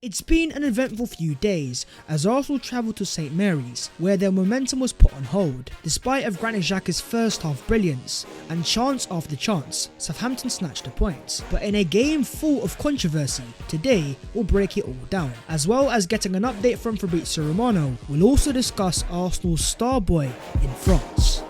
It's been an eventful few days as Arsenal travelled to St Mary's, where their momentum was put on hold. Despite of Granit Xhaka's first half brilliance and chance after chance, Southampton snatched a point. But in a game full of controversy, today we'll break it all down. As well as getting an update from Fabrizio Romano, we'll also discuss Arsenal's star boy in France.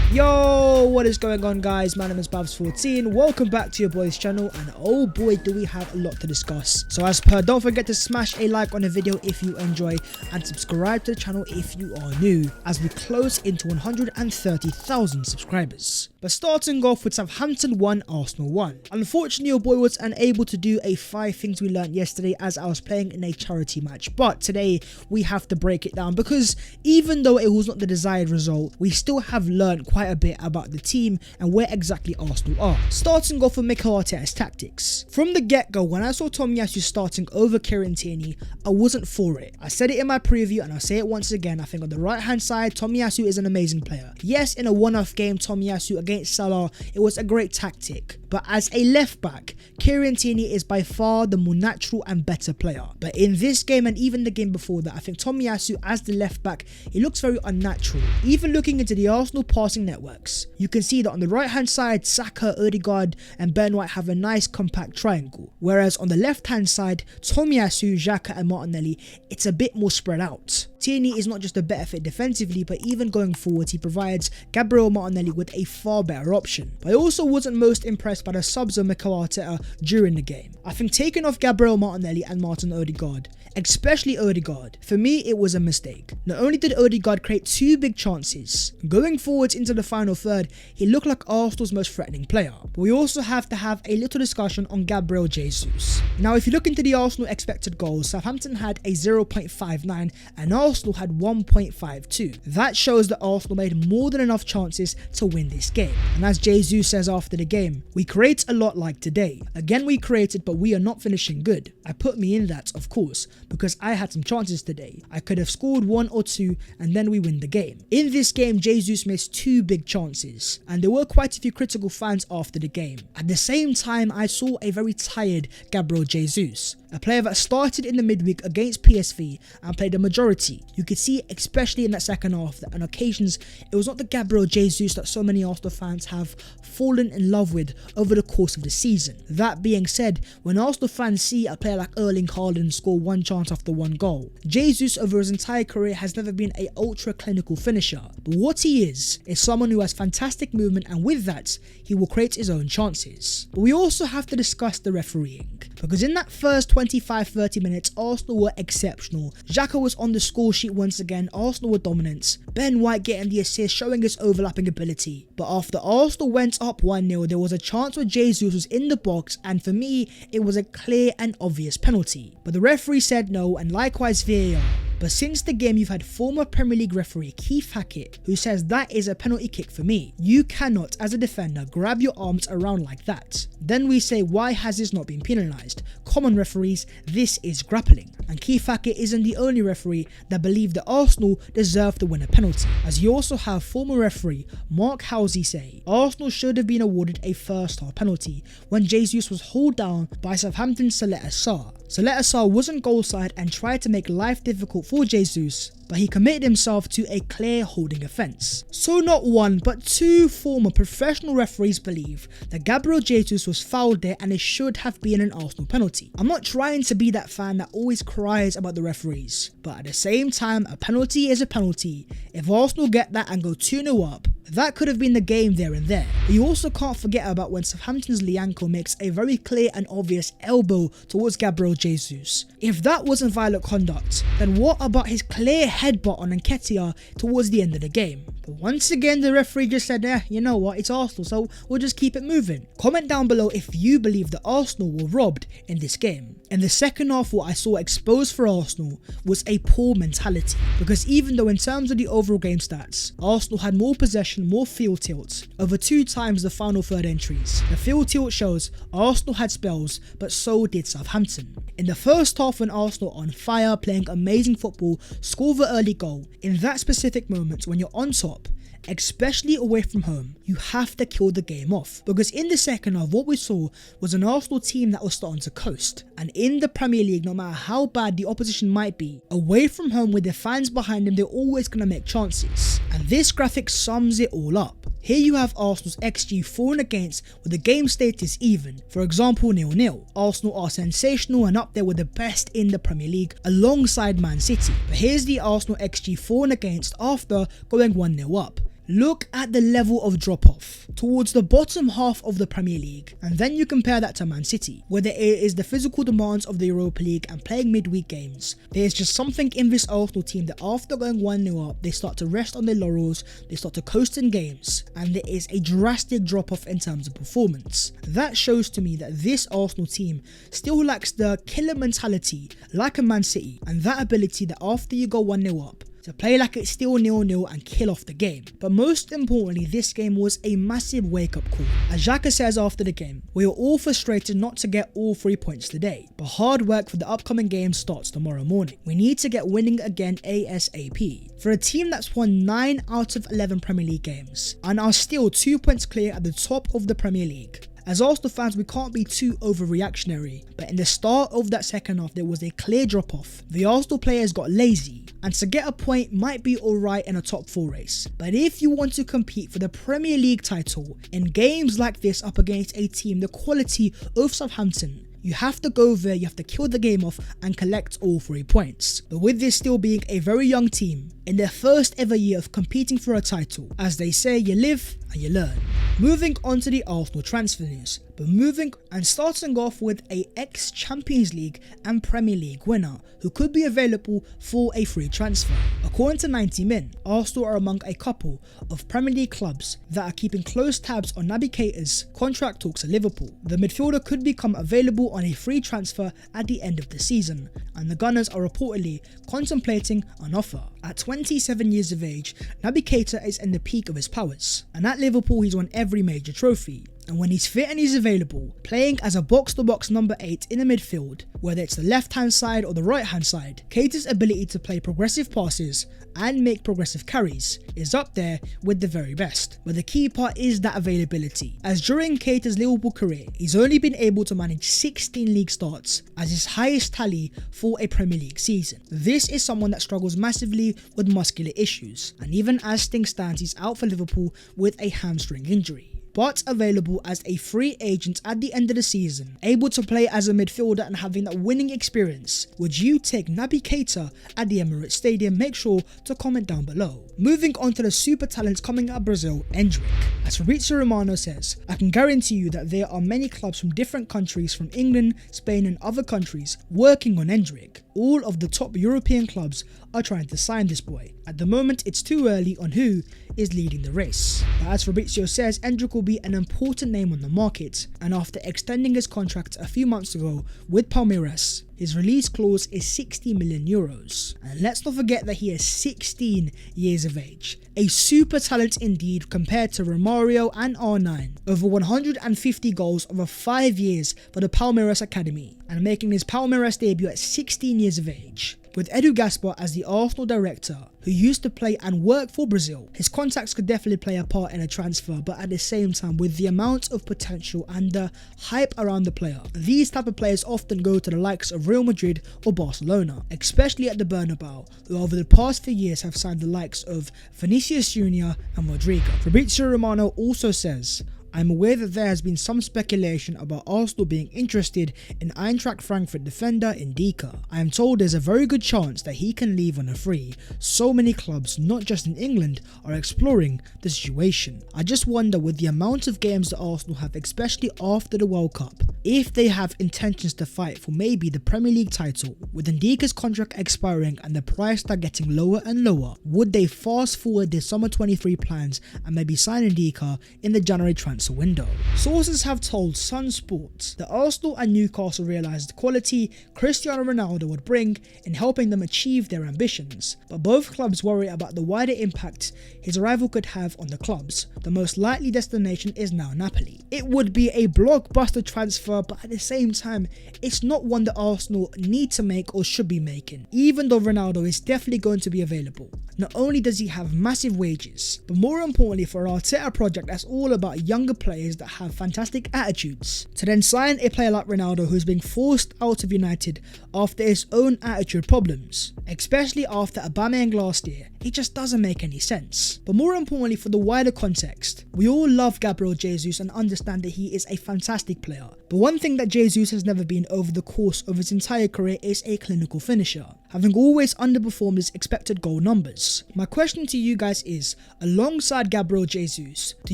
Yo, what is going on, guys? My name is Babs14. Welcome back to your boys channel, and oh boy do we have a lot to discuss. So as per, don't forget to smash a like on the video if you enjoy and subscribe to the channel if you are new, as we close into 130,000 subscribers. But starting off with Southampton 1, Arsenal 1. Unfortunately, your boy was unable to do a 5 things we learned yesterday as I was playing in a charity match, but today we have to break it down because even though it was not the desired result, we still have learned quite a bit about the team and where exactly Arsenal are. Starting off with Mikel Arteta's tactics. From the get-go, when I saw Tomiyasu starting over Kieran Tierney, I wasn't for it. I said it in my preview and I'll say it once again. I think on the right hand side, Tomiyasu is an amazing player. Yes, in a one-off game, Tomiyasu against Salah, it was a great tactic. But as a left back, Kieran Tierney is by far the more natural and better player. But in this game and even the game before that, I think Tomiyasu as the left back, he looks very unnatural. Even looking into the Arsenal passing networks, you can see that on the right hand side, Saka, Odegaard and Ben White have a nice compact triangle. Whereas on the left hand side, Tomiyasu, Xhaka and Martinelli, it's a bit more spread out. Tierney is not just a better fit defensively, but even going forward, he provides Gabriel Martinelli with a far better option. But I also wasn't most impressed by the subs of Mikel Arteta during the game. I think taking off Gabriel Martinelli and Martin Odegaard, especially Odegaard, for me it was a mistake. Not only did Odegaard create 2 big chances, going forwards into the final third, he looked like Arsenal's most threatening player. But we also have to have a little discussion on Gabriel Jesus. Now if you look into the Arsenal expected goals, Southampton had a 0.59 and Arsenal had 1.52. That shows that Arsenal made more than enough chances to win this game. And as Jesus says after the game, we create a lot like today. Again, we created, but we are not finishing good. I put me in that, of course, because I had some chances today. I could have scored 1 or 2 and then we win the game. In this game, Jesus missed 2 big chances and there were quite a few critical fans after the game. At the same time, I saw a very tired Gabriel Jesus, a player that started in the midweek against PSV and played the majority. You could see, especially in that second half, that on occasions it was not the Gabriel Jesus that so many Arsenal fans have fallen in love with over the course of the season. That being said, when Arsenal fans see a player like Erling Haaland score 1 chance after 1 goal, Jesus over his entire career has never been an ultra clinical finisher. But what he is someone who has fantastic movement, and with that, he will create his own chances. But we also have to discuss the refereeing, because in that first 25-30 minutes, Arsenal were exceptional. Xhaka was on the score sheet once again, Arsenal were dominant. Ben White getting the assist, showing his overlapping ability. But after Arsenal went up 1-0, there was a chance where Jesus was in the box, and for me, it was a clear and obvious penalty. But the referee said no, and likewise VAR. But since the game, you've had former Premier League referee Keith Hackett, who says that is a penalty kick for me. You cannot, as a defender, grab your arms around like that. Then we say, why has this not been penalised? Come on referees, this is grappling. And Keith Hackett isn't the only referee that believed that Arsenal deserved to win a penalty, as you also have former referee Mark Howsey say Arsenal should have been awarded a first half penalty when Jesus was hauled down by Southampton's Saleta Sarr. Saleta Sarr wasn't goal side and tried to make life difficult for Jesus, but he committed himself to a clear holding offence. So not 1 but 2 former professional referees believe that Gabriel Jesus was fouled there and it should have been an Arsenal penalty. I'm not trying to be that fan that always cries about the referees, but at the same time, a penalty is a penalty. If Arsenal get that and go 2-0 up, that could have been the game there and there. But you also can't forget about when Southampton's Lianco makes a very clear and obvious elbow towards Gabriel Jesus. If that wasn't violent conduct, then what about his clear headbutt on Nketiah towards the end of the game? But once again, the referee just said, you know what, it's Arsenal, so we'll just keep it moving. Comment down below if you believe that Arsenal were robbed in this game. In the second half, what I saw exposed for Arsenal was a poor mentality, because even though in terms of the overall game stats, Arsenal had more possession, more field tilt, over 2 times the final third entries, the field tilt shows Arsenal had spells, but so did Southampton. In the first half, when Arsenal on fire, playing amazing football, score the early goal, in that specific moment when you're on top, especially away from home, you have to kill the game off. Because in the second half, what we saw was an Arsenal team that was starting to coast. And in the Premier League, no matter how bad the opposition might be, away from home with their fans behind them, they're always going to make chances. And this graphic sums it all up. Here you have Arsenal's XG for and against with the game status even. For example, 0-0. Arsenal are sensational and up there with the best in the Premier League alongside Man City. But here's the Arsenal XG for and against after going 1-0 up. Look at the level of drop-off towards the bottom half of the Premier League, and then you compare that to Man City, whether it is the physical demands of the Europa League and playing midweek games. There's just something in this Arsenal team that after going 1-0 up, they start to rest on their laurels, they start to coast in games, and there is a drastic drop-off in terms of performance. That shows to me that this Arsenal team still lacks the killer mentality like a Man City, and that ability that after you go 1-0 up, to play like it's still 0-0 and kill off the game. But most importantly, this game was a massive wake-up call. As Xhaka says after the game, we were all frustrated not to get all 3 points today, but hard work for the upcoming game starts tomorrow morning. We need to get winning again ASAP. For a team that's won 9 out of 11 Premier League games and are still 2 points clear at the top of the Premier League. As Arsenal fans, we can't be too overreactionary, but in the start of that second half, there was a clear drop-off. The Arsenal players got lazy, and to get a point might be alright in a top 4 race. But if you want to compete for the Premier League title in games like this up against a team the quality of Southampton, you have to go there, you have to kill the game off and collect all 3 points. But with this still being a very young team, in their first ever year of competing for a title, as they say, you live and you learn. Moving on to the Arsenal transfer news, but starting off with a ex-Champions League and Premier League winner who could be available for a free transfer. According to 90 Min, Arsenal are among a couple of Premier League clubs that are keeping close tabs on Naby Keita's contract talks at Liverpool. The midfielder could become available on a free transfer at the end of the season, and the Gunners are reportedly contemplating an offer. At 27 years of age, Naby Keita is in the peak of his powers, and at Liverpool he's won every major trophy. And when he's fit and he's available, playing as a box-to-box number 8 in the midfield, whether it's the left-hand side or the right-hand side, Keita's ability to play progressive passes and make progressive carries is up there with the very best. But the key part is that availability, as during Keita's Liverpool career, he's only been able to manage 16 league starts as his highest tally for a Premier League season. This is someone that struggles massively with muscular issues, and even as things stand, he's out for Liverpool with a hamstring injury. But available as a free agent at the end of the season, able to play as a midfielder and having that winning experience. Would you take Naby Keita at the Emirates Stadium? Make sure to comment down below. Moving on to the super talents coming out of Brazil, Ndicka. As Fabrizio Romano says, I can guarantee you that there are many clubs from different countries, from England, Spain and other countries, working on Ndicka. All of the top European clubs are trying to sign this boy. At the moment, it's too early on who is leading the race. But as Fabrizio says, Ndicka will be an important name on the market, and after extending his contract a few months ago with Palmeiras, his release clause is 60 million euros. And let's not forget that he is 16 years of age. A super talent indeed compared to Romario and R9. Over 150 goals over 5 years for the Palmeiras Academy, and making his Palmeiras debut at 16 years of age. With Edu Gaspar as the Arsenal director, who used to play and work for Brazil, his contacts could definitely play a part in a transfer, but at the same time, with the amount of potential and the hype around the player, these type of players often go to the likes of Real Madrid or Barcelona, especially at the Bernabeu, who over the past few years have signed the likes of Vinicius Jr. and Rodrigo. Fabrizio Romano also says, I'm aware that there has been some speculation about Arsenal being interested in Eintracht Frankfurt defender Ndicka. I am told there's a very good chance that he can leave on a free. So many clubs, not just in England, are exploring the situation. I just wonder, with the amount of games that Arsenal have, especially after the World Cup, if they have intentions to fight for maybe the Premier League title. With Ndicka's contract expiring and the price tag getting lower and lower, would they fast forward their summer 23 plans and maybe sign Ndicka in the January transfer window? Sources have told Sun Sports that Arsenal and Newcastle realised the quality Cristiano Ronaldo would bring in helping them achieve their ambitions, but both clubs worry about the wider impact his arrival could have on the clubs. The most likely destination is now Napoli. It would be a blockbuster transfer transfer, but at the same time, it's not one that Arsenal need to make or should be making, even though Ronaldo is definitely going to be available. Not only does he have massive wages, but more importantly for our Arteta project that's all about younger players that have fantastic attitudes, to then sign a player like Ronaldo who's being forced out of United after his own attitude problems, especially after Aubameyang last year, it just doesn't make any sense. But more importantly for the wider context, we all love Gabriel Jesus and understand that he is a fantastic player, but one thing that Jesus has never been over the course of his entire career is a clinical finisher, having always underperformed his expected goal numbers. My question to you guys is, alongside Gabriel Jesus, do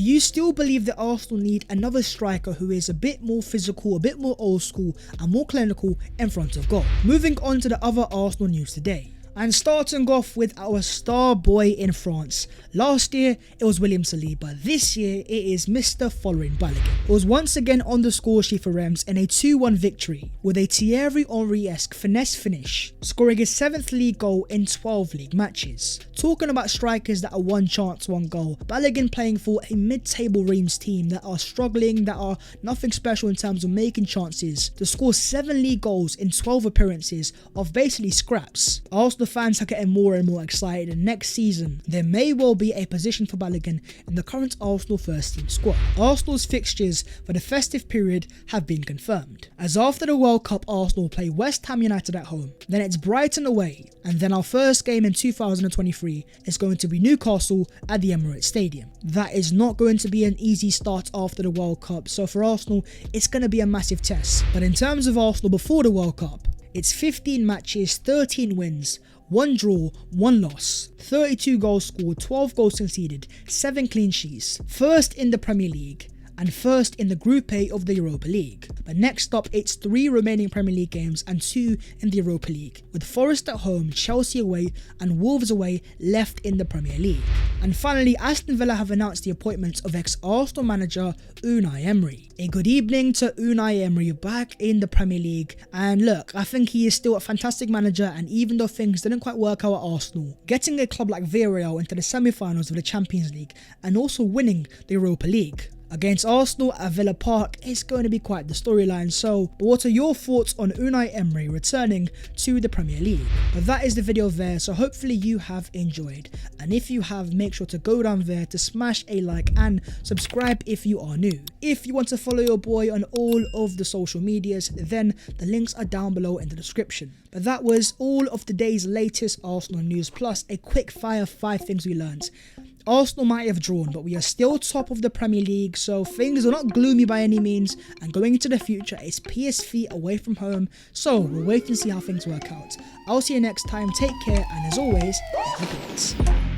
you still believe that Arsenal need another striker who is a bit more physical, a bit more old school and more clinical in front of goal? Moving on to the other Arsenal news today. And starting off with our star boy in France. Last year it was William Saliba, this year it is Mr. Following Balogun. It was once again on the score sheet for Reims in a 2-1 victory with a Thierry Henry-esque finesse finish, scoring his 7th league goal in 12 league matches. Talking about strikers that are one chance, one goal, Balogun playing for a mid-table Reims team that are struggling, that are nothing special in terms of making chances, to score 7 league goals in 12 appearances of basically scraps. Arsenal fans are getting more and more excited, and next season there may well be a position for Balogun in the current Arsenal first team squad. Arsenal's fixtures for the festive period have been confirmed, as after the World Cup Arsenal play West Ham United at home, then it's Brighton away, and then our first game in 2023 is going to be Newcastle at the Emirates Stadium. That is not going to be an easy start after the World Cup, so for Arsenal it's going to be a massive test. But in terms of Arsenal before the World Cup, it's 15 matches, 13 wins, 1 draw, 1 loss, 32 goals scored, 12 goals conceded, 7 clean sheets, first in the Premier League and first in the Group A of the Europa League. But next up, it's 3 remaining Premier League games and 2 in the Europa League, with Forest at home, Chelsea away and Wolves away left in the Premier League. And finally, Aston Villa have announced the appointment of ex-Arsenal manager Unai Emery. A good evening to Unai Emery back in the Premier League, and look, I think he is still a fantastic manager, and even though things didn't quite work out at Arsenal, getting a club like Villarreal into the semi-finals of the Champions League and also winning the Europa League against Arsenal at Villa Park is going to be quite the storyline. So what are your thoughts on Unai Emery returning to the Premier League? But that is the video there, so hopefully you have enjoyed, and if you have, make sure to go down there to smash a like and subscribe if you are new. If you want to follow your boy on all of the social medias, then the links are down below in the description. But that was all of today's latest Arsenal news, plus a quick fire 5 things we learned. Arsenal might have drawn, but we are still top of the Premier League, so things are not gloomy by any means, and going into the future it's PSV away from home, so we'll wait and see how things work out. I'll see you next time, take care, and as always, have a great.